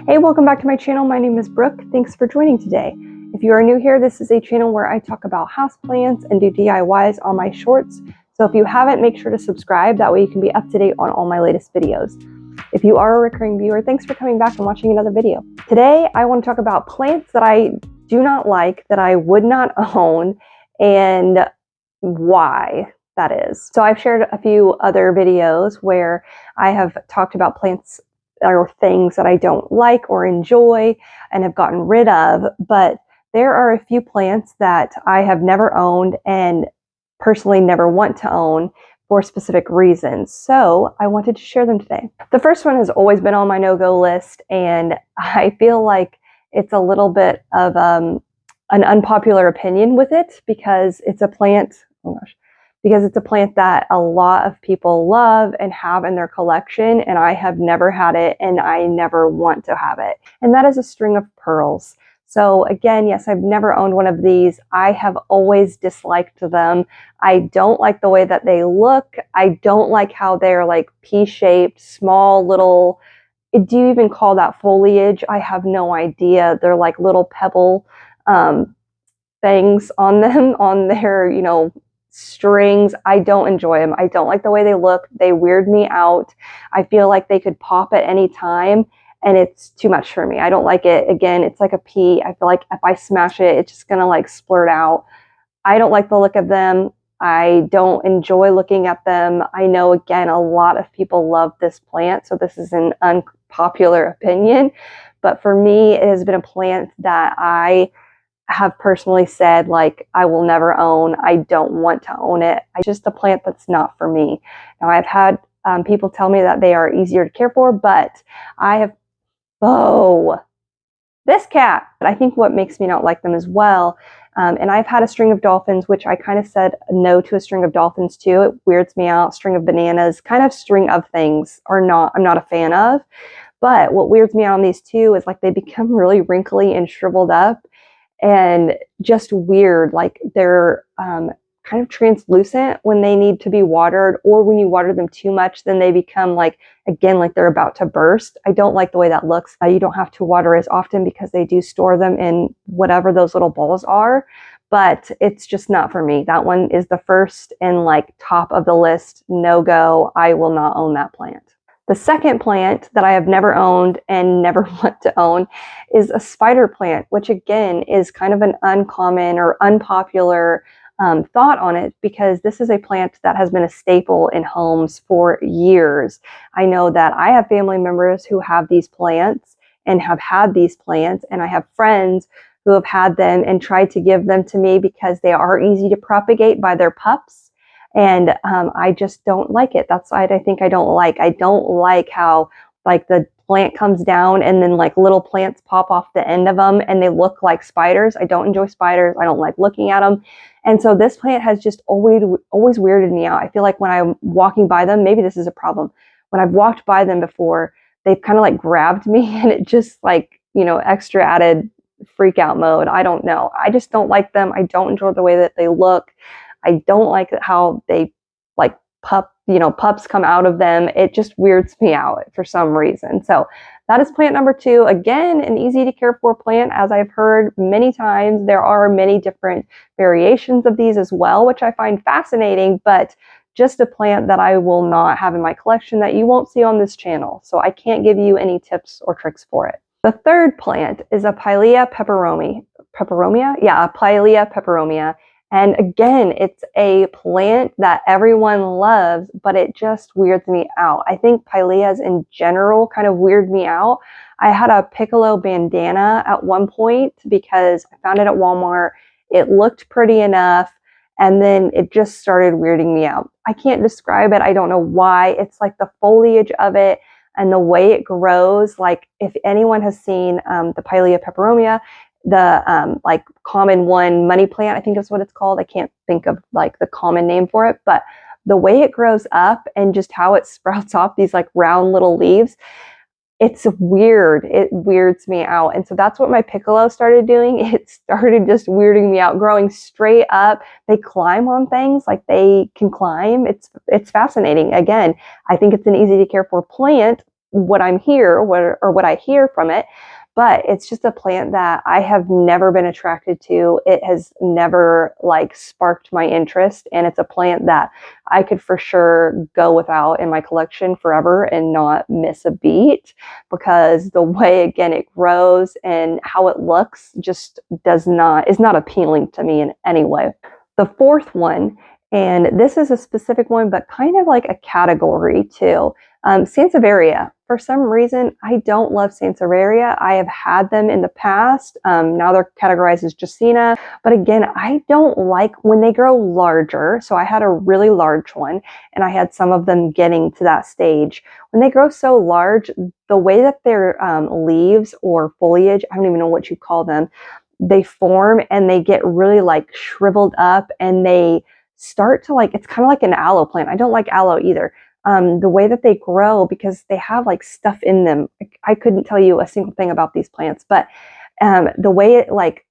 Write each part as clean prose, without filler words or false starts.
Hey, welcome back to my channel. My name is Brooke. Thanks for joining today. If you are new here, this is a channel where I talk about houseplants and do DIYs on my shorts. So if you haven't, make sure to subscribe. That way you can be up to date on all my latest videos. If you are a recurring viewer, thanks for coming back and watching another video. Today, I want to talk about plants that I do not like, that I would not own, and why that is. So I've shared a few other videos where I have talked about plants or things that I don't like or enjoy and have gotten rid of, but there are a few plants that I have never owned and personally never want to own for specific reasons. So I wanted to share them today. The first one has always been on my no-go list, and I feel like it's a little bit of an unpopular opinion with it because it's a plant, because it's a plant that a lot of people love and have in their collection, and I have never had it and I never want to have it. And that is a string of pearls. So again, yes, I've never owned one of these. I have always disliked them. I don't like the way that they look. I don't like how they're like pea-shaped, small little, do you even call that foliage? I have no idea. They're like little pebble things on them, on their, strings. I don't enjoy them. I don't like the way they look. They weird me out. I feel like they could pop at any time, and it's too much for me. I don't like it. Again, it's like a pea. I feel like if I smash it, it's just gonna like splurt out. I don't like the look of them. I don't enjoy looking at them. I know, again, a lot of people love this plant, so this is an unpopular opinion, but for me, it has been a plant that I have personally said, like, I will never own. I don't want to own it. It's just a plant that's not for me. Now, I've had people tell me that they are easier to care for, but I have, this cat. I think what makes me not like them as well, and I've had a string of dolphins, which I kind of said no to a string of dolphins too. It weirds me out. String of bananas, kind of string of things I'm not a fan of. But what weirds me out on these two is like they become really wrinkly and shriveled up and just weird. Like they're kind of translucent when they need to be watered, or when you water them too much, then they become like, again, like they're about to burst. I don't like the way that looks. You don't have to water as often because they do store them in whatever those little balls are, but it's just not for me. That one is the first and like top of the list. No go. I will not own that plant. The second plant that I have never owned and never want to own is a spider plant, which again is kind of an uncommon or unpopular thought on it, because this is a plant that has been a staple in homes for years. I know that I have family members who have these plants and have had these plants, and I have friends who have had them and tried to give them to me because they are easy to propagate by their pups. And I just don't like it. That's why I think I don't like. I don't like how like the plant comes down and then like little plants pop off the end of them and they look like spiders. I don't enjoy spiders. I don't like looking at them. And so this plant has just always weirded me out. I feel like when I'm walking by them, maybe this is a problem. When I've walked by them before, they've kind of like grabbed me, and it just like, extra added freak out mode. I don't know. I just don't like them. I don't enjoy the way that they look. I don't like how they like pups come out of them. It just weirds me out for some reason. So that is plant number two. Again, an easy to care for plant. As I've heard many times, there are many different variations of these as well, which I find fascinating, but just a plant that I will not have in my collection, that you won't see on this channel. So I can't give you any tips or tricks for it. The third plant is a Pylia Peperomia. Yeah, a Pylia Peperomia. And again, it's a plant that everyone loves, but it just weirds me out. I think Pylias in general kind of weird me out. I had a piccolo bandana at one point because I found it at Walmart. It looked pretty enough, and then it just started weirding me out. I can't describe it. I don't know why. It's like the foliage of it and the way it grows. Like if anyone has seen the Pylia Peperomia, the like common one, money plant, I think is what it's called. I can't think of like the common name for it, but the way it grows up and just how it sprouts off these like round little leaves, it's weird. It weirds me out. And so that's what my piccolo started doing. It started just weirding me out, growing straight up. They climb on things, like they can climb. It's fascinating. Again, I think it's an easy to care for plant, what I'm here, or what I hear from it. But it's just a plant that I have never been attracted to. It has never like sparked my interest. And it's a plant that I could for sure go without in my collection forever and not miss a beat, because the way, again, it grows and how it looks just is not appealing to me in any way. The fourth one, and this is a specific one, but kind of like a category too. Sansevaria. For some reason, I don't love Sansevaria. I have had them in the past. Now they're categorized as Justina. But again, I don't like when they grow larger. So I had a really large one, and I had some of them getting to that stage. When they grow so large, the way that their leaves or foliage, I don't even know what you call them, they form and they get really like shriveled up, and they start to like, it's kind of like an aloe plant. I don't like aloe either. The way that they grow, because they have like stuff in them. I couldn't tell you a single thing about these plants, but the way it like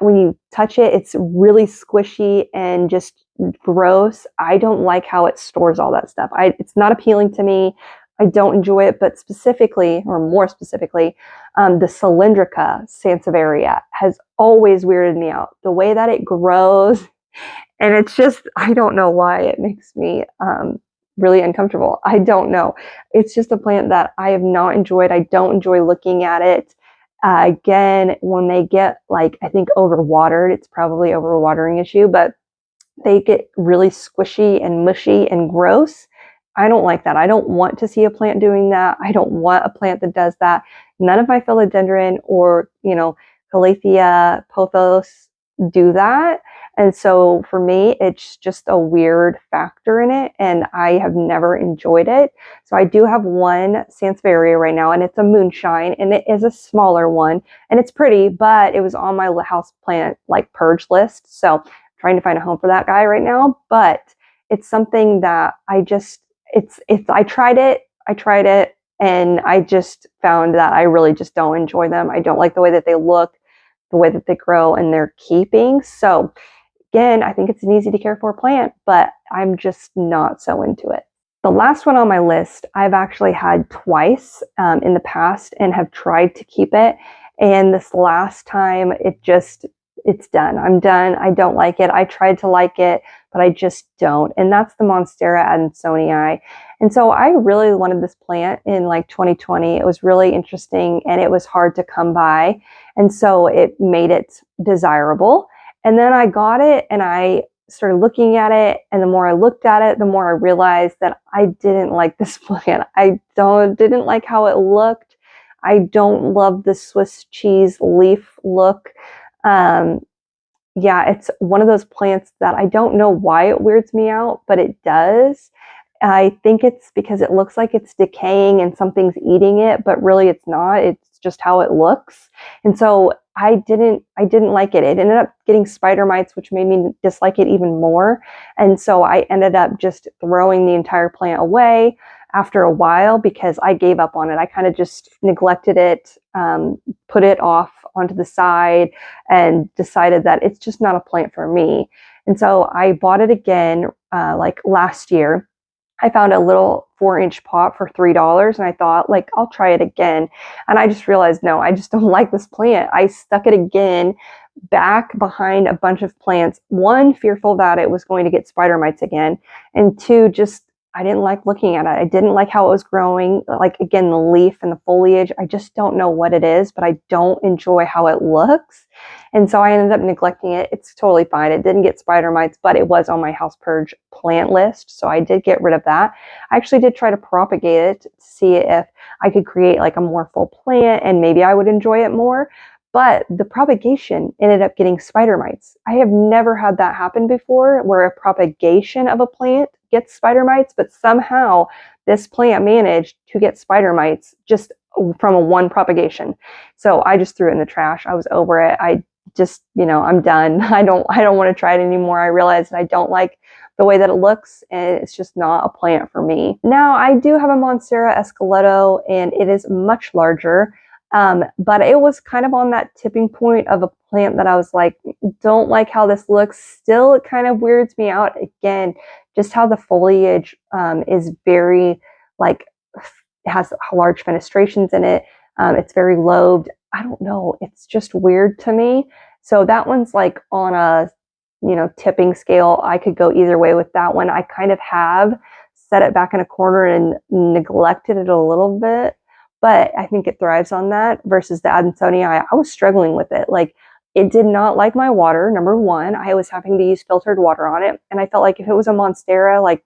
when you touch it, it's really squishy and just gross. I don't like how it stores all that stuff. It's not appealing to me. I don't enjoy it, but specifically, or more specifically, the Cylindrica sansevaria has always weirded me out. The way that it grows, and it's just, I don't know why it makes me really uncomfortable. I don't know. It's just a plant that I have not enjoyed. I don't enjoy looking at it. Again, when they get like, I think overwatered, it's probably an overwatering issue, but they get really squishy and mushy and gross. I don't like that. I don't want to see a plant doing that. I don't want a plant that does that. None of my philodendron or, Calathea, pothos do that. And so for me, it's just a weird factor in it, and I have never enjoyed it. So I do have one Sansevaria right now, and it's a Moonshine, and it is a smaller one, and it's pretty, but it was on my house plant like purge list. So I'm trying to find a home for that guy right now, but it's something that I tried it, and I just found that I really just don't enjoy them. I don't like the way that they look, the way that they grow, and their keeping. So again, I think it's an easy to care for plant, but I'm just not so into it. The last one on my list, I've actually had twice in the past and have tried to keep it. And this last time, it's done. I'm done. I don't like it. I tried to like it, but I just don't. And that's the Monstera adansonii. And so I really wanted this plant in like 2020. It was really interesting, and it was hard to come by. And so it made it desirable. And then I got it, and I started looking at it. And the more I looked at it, the more I realized that I didn't like this plant. I didn't like how it looked. I don't love the Swiss cheese leaf look. Yeah, it's one of those plants that I don't know why it weirds me out, but it does. I think it's because it looks like it's decaying and something's eating it, but really it's not. It's just how it looks. And so I didn't like it. It ended up getting spider mites, which made me dislike it even more. And so I ended up just throwing the entire plant away after a while, because I gave up on it. I kind of just neglected it, put it off onto the side, and decided that it's just not a plant for me. And so I bought it again like last year. I found a little 4-inch pot for $3, and I thought, like, I'll try it again. And I just realized, no, I just don't like this plant. I stuck it again back behind a bunch of plants. One, fearful that it was going to get spider mites again. And two, just I didn't like looking at it. I didn't like how it was growing. Like, again, the leaf and the foliage, I just don't know what it is, but I don't enjoy how it looks. And so I ended up neglecting it. It's totally fine. It didn't get spider mites, but it was on my house purge plant list. So I did get rid of that. I actually did try to propagate it to see if I could create like a more full plant, and maybe I would enjoy it more. But the propagation ended up getting spider mites. I have never had that happen before, where a propagation of a plant gets spider mites, but somehow this plant managed to get spider mites just from a one propagation. So I just threw it in the trash. I was over it. I just, I'm done. I don't want to try it anymore. I realized that I don't like the way that it looks, and it's just not a plant for me. Now, I do have a Monstera esqueleto, and it is much larger. But it was kind of on that tipping point of a plant that I was like, don't like how this looks. Still, it kind of weirds me out. Again, just how the foliage is very like it has large fenestrations in it. It's very lobed. I don't know. It's just weird to me. So that one's like on a, tipping scale. I could go either way with that one. I kind of have set it back in a corner and neglected it a little bit, but I think it thrives on that versus the Adansonii. I was struggling with it. Like, it did not like my water. Number one, I was having to use filtered water on it. And I felt like if it was a Monstera, like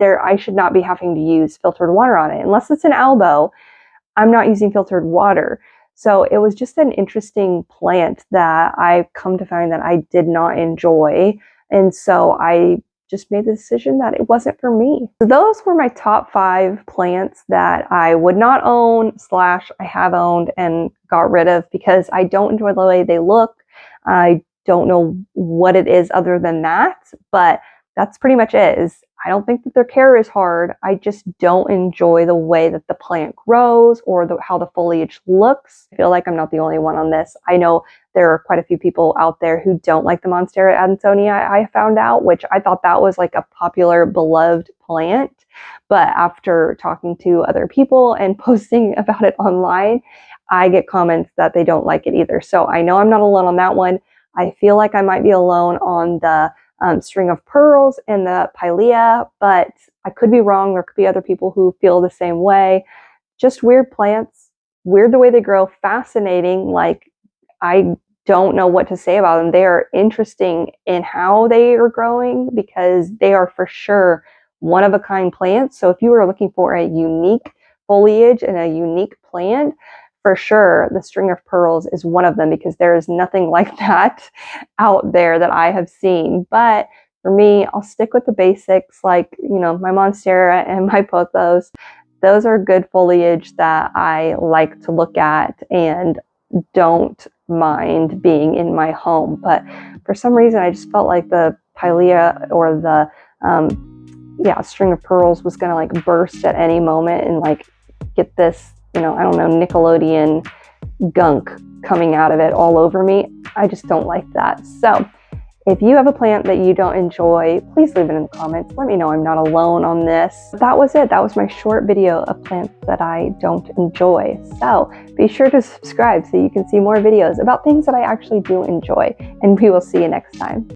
I should not be having to use filtered water on it. Unless it's an elbow, I'm not using filtered water. So it was just an interesting plant that I've come to find that I did not enjoy. And so I just made the decision that it wasn't for me. So those were my top 5 plants that I would not own / I have owned and got rid of because I don't enjoy the way they look. I don't know what it is other than that, but that's pretty much it. I don't think that their care is hard. I just don't enjoy the way that the plant grows or how the foliage looks. I feel like I'm not the only one on this. I know there are quite a few people out there who don't like the Monstera Adansonii, I found out, which I thought that was like a popular, beloved plant. But after talking to other people and posting about it online, I get comments that they don't like it either. So I know I'm not alone on that one. I feel like I might be alone on the string of pearls and the Pylia, but I could be wrong. There could be other people who feel the same way. Just weird plants, weird the way they grow, fascinating. Like, I don't know what to say about them. They are interesting in how they are growing because they are for sure one of a kind plants. So if you are looking for a unique foliage and a unique plant, for sure, the string of pearls is one of them because there is nothing like that out there that I have seen. But for me, I'll stick with the basics like, my Monstera and my pothos. Those are good foliage that I like to look at and don't mind being in my home. But for some reason, I just felt like the Pylia or the string of pearls was going to like burst at any moment and like get this, I don't know, Nickelodeon gunk coming out of it all over me. I just don't like that. So if you have a plant that you don't enjoy, please leave it in the comments. Let me know I'm not alone on this. That was it. That was my short video of plants that I don't enjoy. So be sure to subscribe so you can see more videos about things that I actually do enjoy. And we will see you next time.